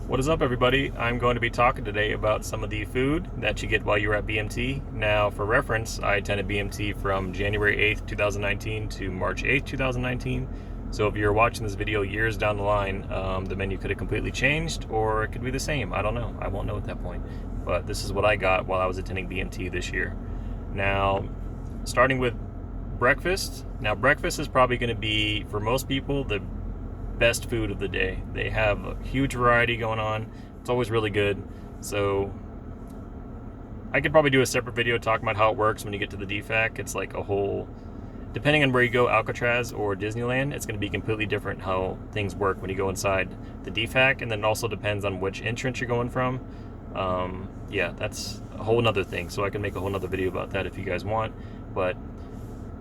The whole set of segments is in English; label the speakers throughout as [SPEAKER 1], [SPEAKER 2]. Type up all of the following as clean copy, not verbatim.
[SPEAKER 1] What is up, everybody? I'm going to be talking today about some of the food that you get while you're at BMT. Now, for reference, I attended BMT from January 8th, 2019 to March 8th, 2019. So if you're watching this video years down the line, the menu could have completely changed or it could be the same. I don't know. I won't know at that point. But this is what I got while I was attending BMT this year. Now, starting with breakfast. Now, breakfast is probably going to be, for most people, the best food of the day. They have a huge variety going on. It's always really good. So I could probably do a separate video talking about how it works when you get to the DFAC. It's like a whole, depending on where you go, Alcatraz or Disneyland, it's going to be completely different how things work when you go inside the DFAC, and then it also depends on which entrance you're going from. Yeah, that's a whole nother thing. So I can make a whole nother video about that if you guys want. But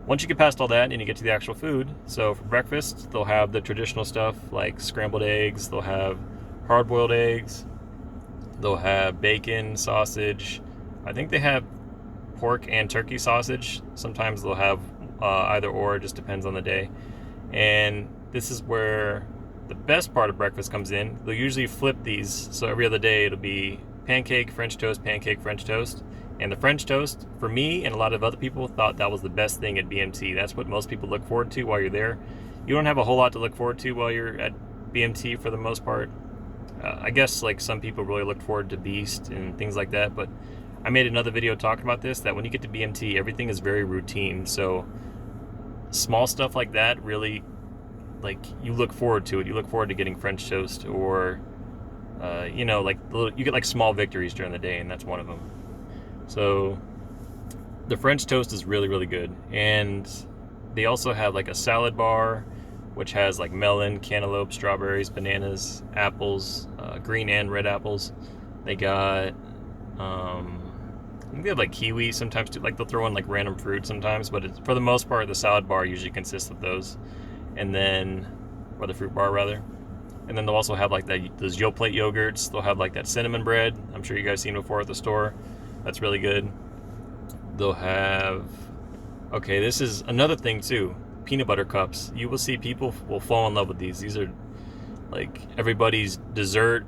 [SPEAKER 1] once you get past all that and you get to the actual food, so for breakfast, they'll have the traditional stuff like scrambled eggs, they'll have hard-boiled eggs, they'll have bacon, sausage. I think they have pork and turkey sausage. Sometimes they'll have either or, it just depends on the day. And this is where the best part of breakfast comes in. They'll usually flip these, so every other day it'll be pancake, French toast, pancake, French toast. And the French toast, for me and a lot of other people, thought that was the best thing at BMT. That's what most people look forward to while you're there. You don't have a whole lot to look forward to while you're at BMT for the most part. I guess like some people really look forward to Beast and things like that, but I made another video talking about this, that when you get to BMT, everything is very routine. So small stuff like that really, like, you look forward to it. You look forward to getting French toast, or like you get like small victories during the day, and that's one of them. So the French toast is really, really good. And they also have like a salad bar, which has like melon, cantaloupe, strawberries, bananas, apples, green and red apples. They got, I think they have like kiwi sometimes too. Like they'll throw in like random fruit sometimes, but for the most part, the salad bar usually consists of those. And then, or the fruit bar rather. And then they'll also have like those Yoplait yogurts. They'll have like that cinnamon bread. I'm sure you guys seen before at the store. That's really good. They'll have, okay, this is another thing too, peanut butter cups. You will see people will fall in love with these. These are like everybody's dessert.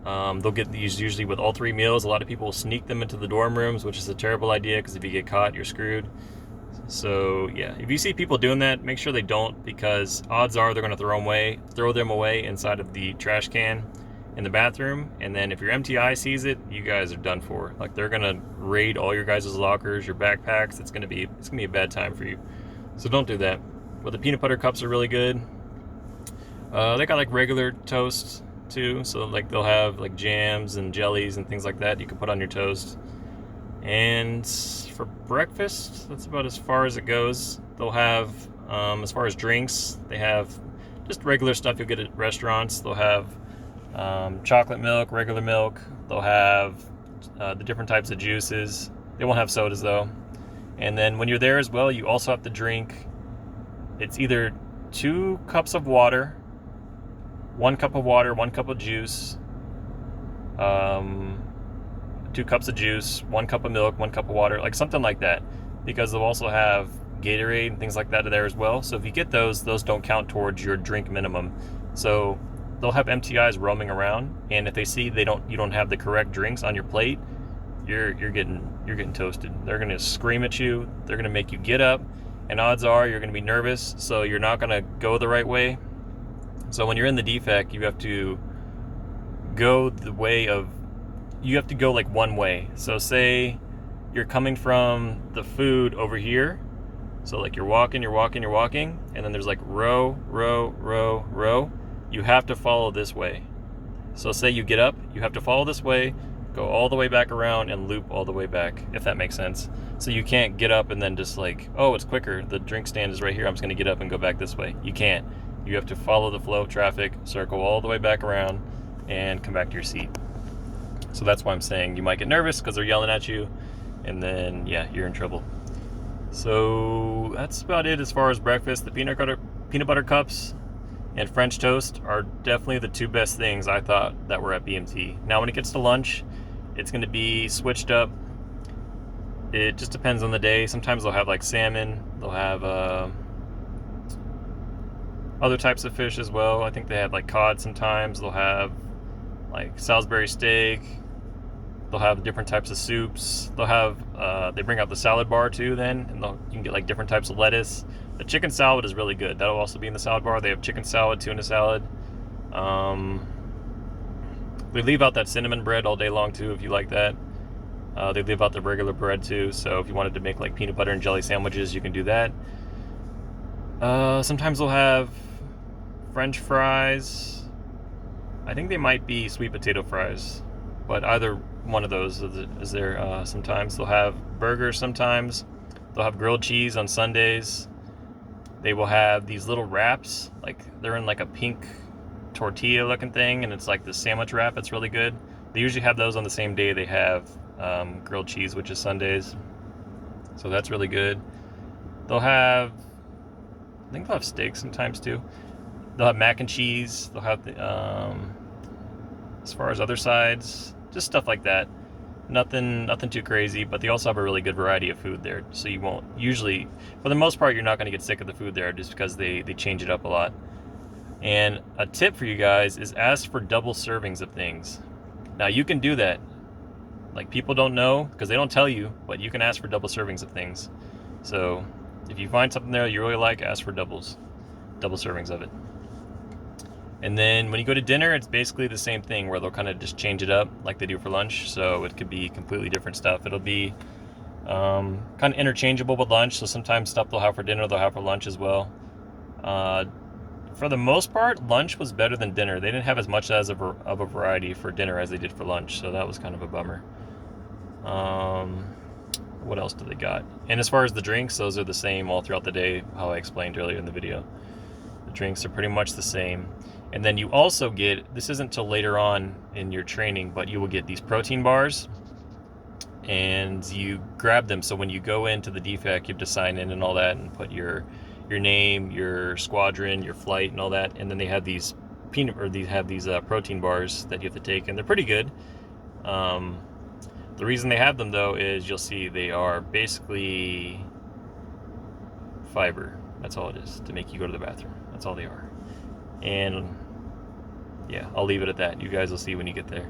[SPEAKER 1] They'll get these usually with all three meals. A lot of people will sneak them into the dorm rooms, which is a terrible idea because if you get caught, you're screwed. So yeah, if you see people doing that, make sure they don't, because odds are they're going to throw them away inside of the trash can in the bathroom, and then if your MTI sees it, you guys are done for. Like, they're gonna raid all your guys' lockers, your backpacks. It's gonna be a bad time for you. So don't do that. But the peanut butter cups are really good. They got like regular toast too, so like they'll have like jams and jellies and things like that you can put on your toast. And for breakfast, that's about as far as it goes. They'll have, as far as drinks, they have just regular stuff you'll get at restaurants. They'll have chocolate milk, regular milk. They'll have the different types of juices. They won't have sodas though. And then when you're there as well, you also have to drink, it's either 2 cups of water, 1 cup of water, 1 cup of juice, 2 cups of juice, 1 cup of milk, 1 cup of water, like something like that. Because they'll also have Gatorade and things like that there as well. So if you get those don't count towards your drink minimum. So they'll have MTIs roaming around, and if they see you don't have the correct drinks on your plate, you're getting toasted. They're gonna scream at you. They're gonna make you get up, and odds are you're gonna be nervous, so you're not gonna go the right way. So when you're in the DFAC, you have to go like one way. So say you're coming from the food over here. So like you're walking, and then there's like row. You have to follow this way. So say you get up, you have to follow this way, go all the way back around and loop all the way back, if that makes sense. So you can't get up and then just like, oh, it's quicker, the drink stand is right here, I'm just gonna get up and go back this way. You can't. You have to follow the flow of traffic, circle all the way back around, and come back to your seat. So that's why I'm saying you might get nervous because they're yelling at you, and then yeah, you're in trouble. So that's about it as far as breakfast. The peanut butter cups and French toast are definitely the 2 best things I thought that were at BMT. Now when it gets to lunch, it's going to be switched up. It just depends on the day. Sometimes they'll have like salmon. They'll have other types of fish as well. I think they have like cod sometimes. They'll have like Salisbury steak. They'll have different types of soups. They'll have, they bring out the salad bar too then, and you can get like different types of lettuce. The chicken salad is really good. That'll also be in the salad bar. They have chicken salad, tuna salad. They leave out that cinnamon bread all day long too, if you like that. They leave out the regular bread too, so if you wanted to make like peanut butter and jelly sandwiches, you can do that. Sometimes they'll have French fries. I think they might be sweet potato fries, but either one of those is there. Sometimes they'll have burgers. Sometimes they'll have grilled cheese on Sundays. They will have these little wraps, like they're in like a pink tortilla looking thing, and it's like the sandwich wrap. It's really good. They usually have those on the same day they have grilled cheese, which is Sundays, so that's really good. They'll have, I think they'll have steak sometimes too. They'll have mac and cheese. They'll have the, as far as other sides, just stuff like that. Nothing too crazy, but they also have a really good variety of food there. So you won't usually, for the most part, you're not going to get sick of the food there just because they change it up a lot. And a tip for you guys is ask for double servings of things. Now you can do that. Like, people don't know because they don't tell you, but you can ask for double servings of things. So if you find something there you really like, ask for double servings of it. And then when you go to dinner, it's basically the same thing where they'll kind of just change it up like they do for lunch. So it could be completely different stuff. It'll be kind of interchangeable with lunch. So sometimes stuff they'll have for dinner, they'll have for lunch as well. For the most part, lunch was better than dinner. They didn't have as much of a variety for dinner as they did for lunch. So that was kind of a bummer. What else do they got? And as far as the drinks, those are the same all throughout the day, how I explained earlier in the video. The drinks are pretty much the same. And then you also get, this isn't till later on in your training, but you will get these protein bars, and you grab them. So when you go into the DFAC, you have to sign in and all that and put your name, your squadron, your flight, and all that. And then they have these protein bars that you have to take, and they're pretty good. The reason they have them though is you'll see they are basically fiber. That's all it is, to make you go to the bathroom. That's all they are. And yeah, I'll leave it at that. You guys will see when you get there.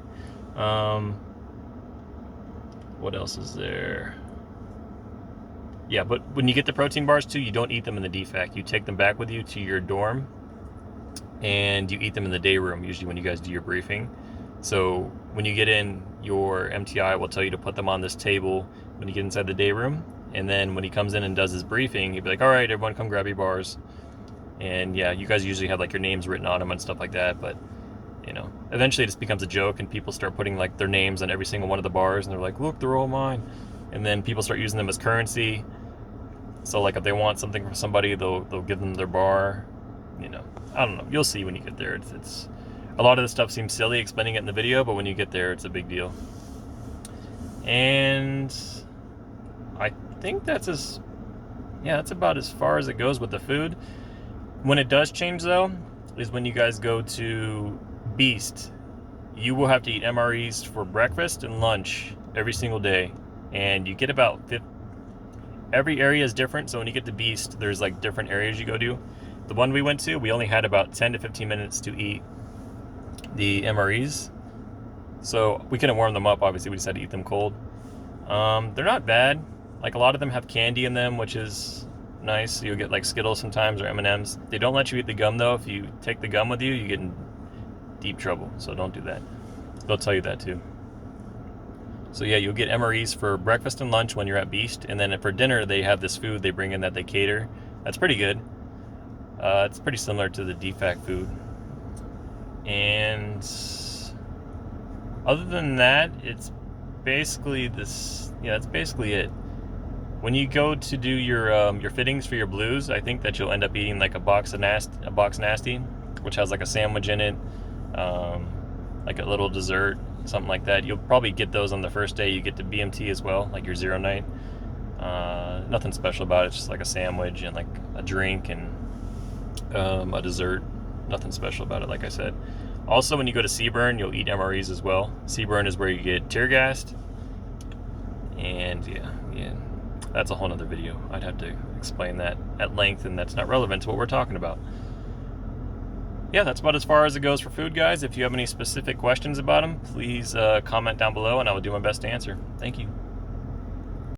[SPEAKER 1] What else is there? Yeah, but when you get the protein bars too, you don't eat them in the DFAC. You take them back with you to your dorm, and you eat them in the day room, usually when you guys do your briefing. So when you get in, your MTI will tell you to put them on this table when you get inside the day room. And then when he comes in and does his briefing, he'll be like, all right, everyone come grab your bars. And yeah, you guys usually have like your names written on them and stuff like that, but you know, eventually it just becomes a joke and people start putting like their names on every single one of the bars, and they're like, look, they're all mine. And then people start using them as currency. So like if they want something from somebody, they'll give them their bar. You know, I don't know, you'll see when you get there. It's a lot of the stuff seems silly explaining it in the video, but when you get there, it's a big deal. And I think that's about as far as it goes with the food. When it does change though, is when you guys go to Beast. You will have to eat MREs for breakfast and lunch every single day, and you get about every area is different. So when you get to Beast, there's like different areas you go to. The one we went to, we only had about 10 to 15 minutes to eat the MREs, so we couldn't warm them up. Obviously, we just had to eat them cold. They're not bad. Like, a lot of them have candy in them, which is nice. You'll get like Skittles sometimes, or M&Ms. They don't let you eat the gum though. If you take the gum with you, you get in deep trouble, so don't do that. They'll tell you that too. So yeah, you'll get MREs for breakfast and lunch when you're at Beast, and then for dinner they have this food they bring in that they cater. That's pretty good. It's pretty similar to the DFAC food. And other than that, it's basically this. Yeah, that's basically it. When you go to do your fittings for your blues, I think that you'll end up eating like a box nasty, which has like a sandwich in it, like a little dessert, something like that. You'll probably get those on the first day you get to BMT as well, like your zero night. Nothing special about it, just like a sandwich and like a drink and a dessert. Nothing special about it, like I said. Also, when you go to Seaburn, you'll eat MREs as well. Seaburn is where you get tear gassed. And yeah, that's a whole nother video. I'd have to explain that at length, and that's not relevant to what we're talking about. Yeah, that's about as far as it goes for food, guys. If you have any specific questions about them, please comment down below and I will do my best to answer. Thank you.